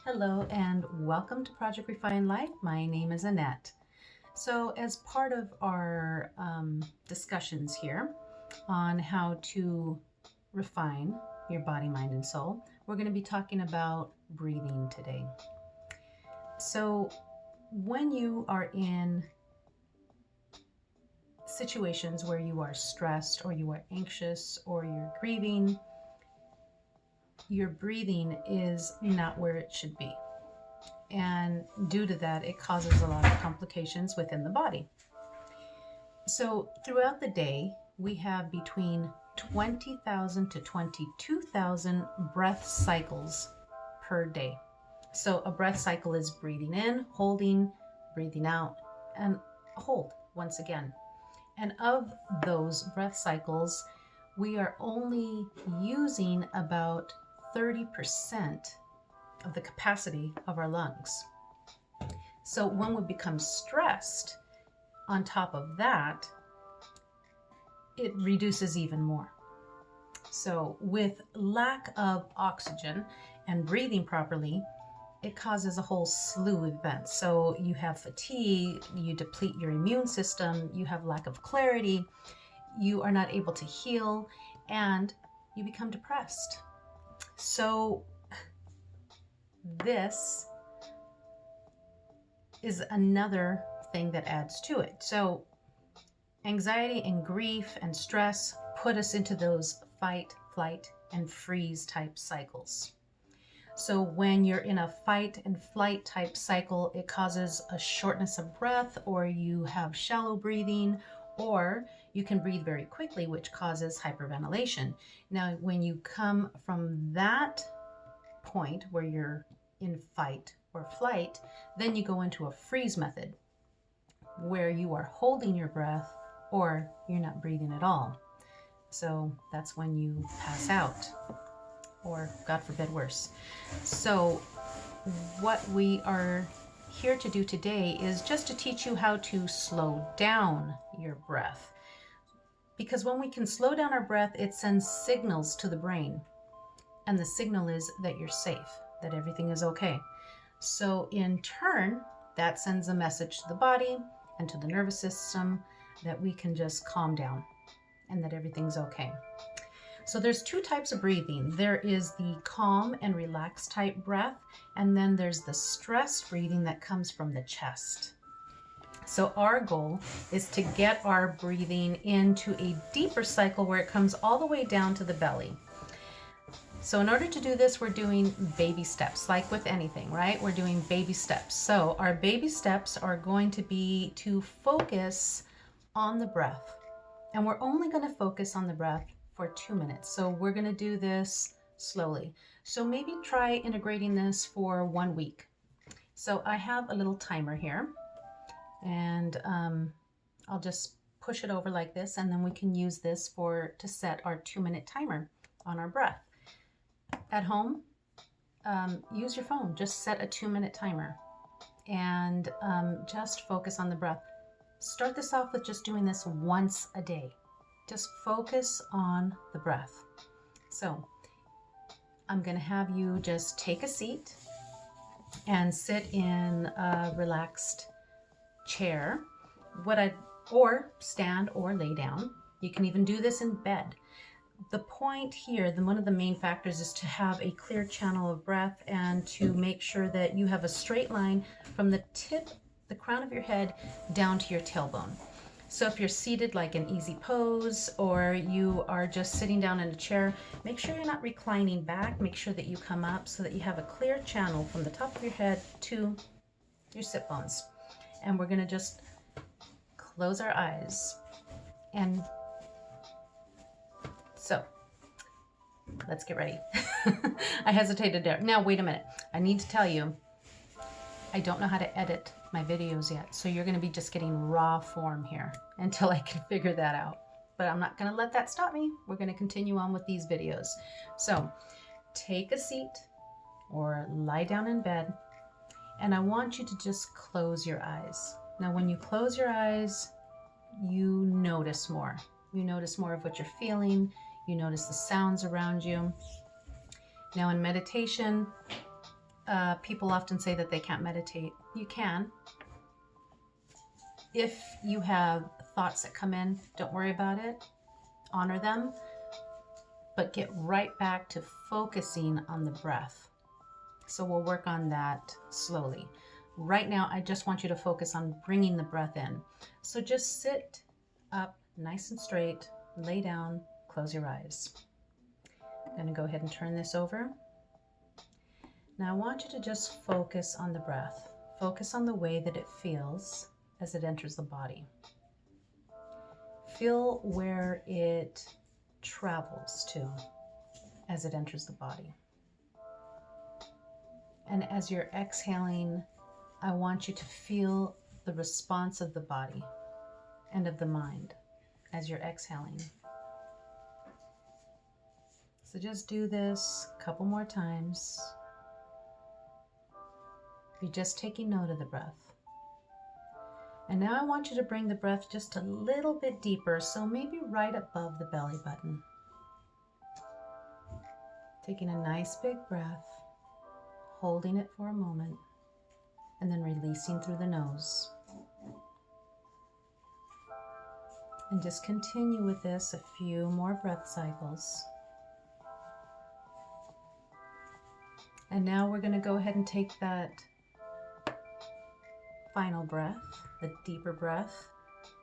Hello and welcome to Project Refine Life. My name is Annette. So as part of our discussions here on how to refine your body, mind, and soul, we're going to be talking about breathing today. So when you are in situations where you are stressed or you are anxious or you're grieving, your breathing is not where it should be. And due to that, it causes a lot of complications within the body. So throughout the day, we have between 20,000 to 22,000 breath cycles per day. So a breath cycle is breathing in, holding, breathing out, and hold once again. And of those breath cycles, we are only using about 30% of the capacity of our lungs. So when we become stressed, on top of that, it reduces even more. So with lack of oxygen and breathing properly, it causes a whole slew of events. So you have fatigue, you deplete your immune system, you have lack of clarity, you are not able to heal, and you become depressed. So this is another thing that adds to it. So anxiety and grief and stress put us into those fight, flight, and freeze type cycles. So when you're in a fight and flight type cycle, it causes a shortness of breath, or you have shallow breathing, or you can breathe very quickly, which causes hyperventilation. Now, when you come from that point where you're in fight or flight, then you go into a freeze method where you are holding your breath or you're not breathing at all. So that's when you pass out, or God forbid worse. So what we are here to do today is just to teach you how to slow down your breath. Because when we can slow down our breath, it sends signals to the brain. And the signal is that you're safe, that everything is okay. So in turn, that sends a message to the body and to the nervous system that we can just calm down and that everything's okay. So there's two types of breathing. There is the calm and relaxed type breath, and then there's the stress breathing that comes from the chest. So our goal is to get our breathing into a deeper cycle where it comes all the way down to the belly. So in order to do this, we're doing baby steps, like with anything, right? We're doing baby steps. So our baby steps are going to be to focus on the breath. And we're only going to focus on the breath for 2 minutes. So we're going to do this slowly. So maybe try integrating this for 1 week. So I have a little timer here, and I'll just push it over like this, and then we can use this to set our 2-minute timer on our breath. At home, use your phone. Just set a 2-minute timer and just focus on the breath. Start this off with just doing this once a day. Just focus on the breath. So I'm going to have you just take a seat and sit in a relaxed chair, or stand or lay down. You can even do this in bed. The point here, one of the main factors, is to have a clear channel of breath and to make sure that you have a straight line from the crown of your head down to your tailbone. So if you're seated like an easy pose, or you are just sitting down in a chair, make sure you're not reclining back. Make sure that you come up so that you have a clear channel from the top of your head to your sit bones. And we're going to just close our eyes. And so let's get ready. I hesitated there. Now, wait a minute. I need to tell you, I don't know how to edit my videos yet. So you're going to be just getting raw form here until I can figure that out. But I'm not going to let that stop me. We're going to continue on with these videos. So take a seat or lie down in bed, and I want you to just close your eyes. Now, when you close your eyes, you notice more. You notice more of what you're feeling. You notice the sounds around you. Now in meditation, People often say that they can't meditate. You can. If you have thoughts that come in, don't worry about it. Honor them, but get right back to focusing on the breath. So we'll work on that slowly. Right now, I just want you to focus on bringing the breath in. So just sit up nice and straight, lay down, close your eyes. I'm going to go ahead and turn this over. Now I want you to just focus on the breath. Focus on the way that it feels as it enters the body. Feel where it travels to as it enters the body. And as you're exhaling, I want you to feel the response of the body and of the mind as you're exhaling. So just do this a couple more times. You're just taking note of the breath. And now I want you to bring the breath just a little bit deeper, so maybe right above the belly button. Taking a nice big breath, holding it for a moment, and then releasing through the nose. And just continue with this a few more breath cycles. And now we're going to go ahead and take that final breath, the deeper breath,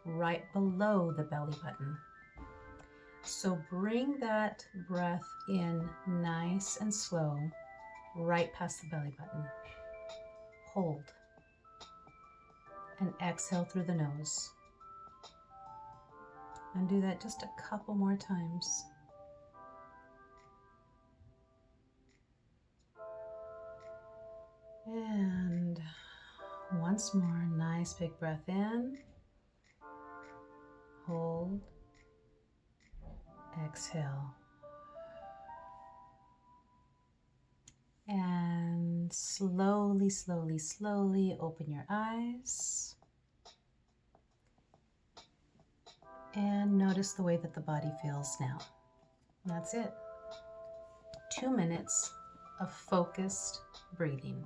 right below the belly button. So bring that breath in nice and slow, right past the belly button. Hold. And exhale through the nose. And do that just a couple more times. And once more, nice big breath in. Hold. Exhale. And slowly, slowly, slowly open your eyes. And notice the way that the body feels now. That's it. 2 minutes of focused breathing.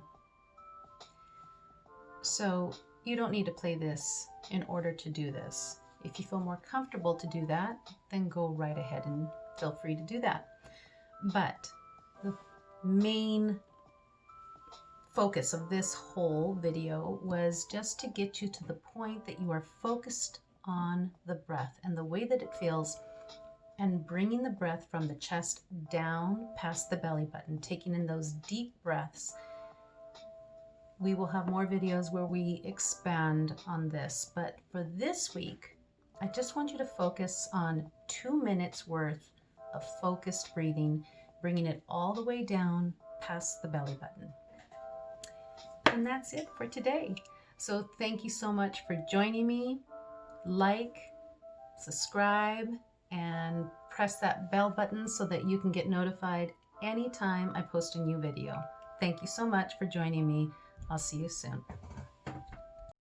So you don't need to play this in order to do this. If you feel more comfortable to do that, then go right ahead and feel free to do that. But the main focus of this whole video was just to get you to the point that you are focused on the breath and the way that it feels, and bringing the breath from the chest down past the belly button, taking in those deep breaths. We will have more videos where we expand on this, but for this week, I just want you to focus on 2 minutes worth of focused breathing, bringing it all the way down past the belly button. And that's it for today. So thank you so much for joining me. Like, subscribe, and press that bell button so that you can get notified anytime I post a new video. Thank you so much for joining me. I'll see you soon.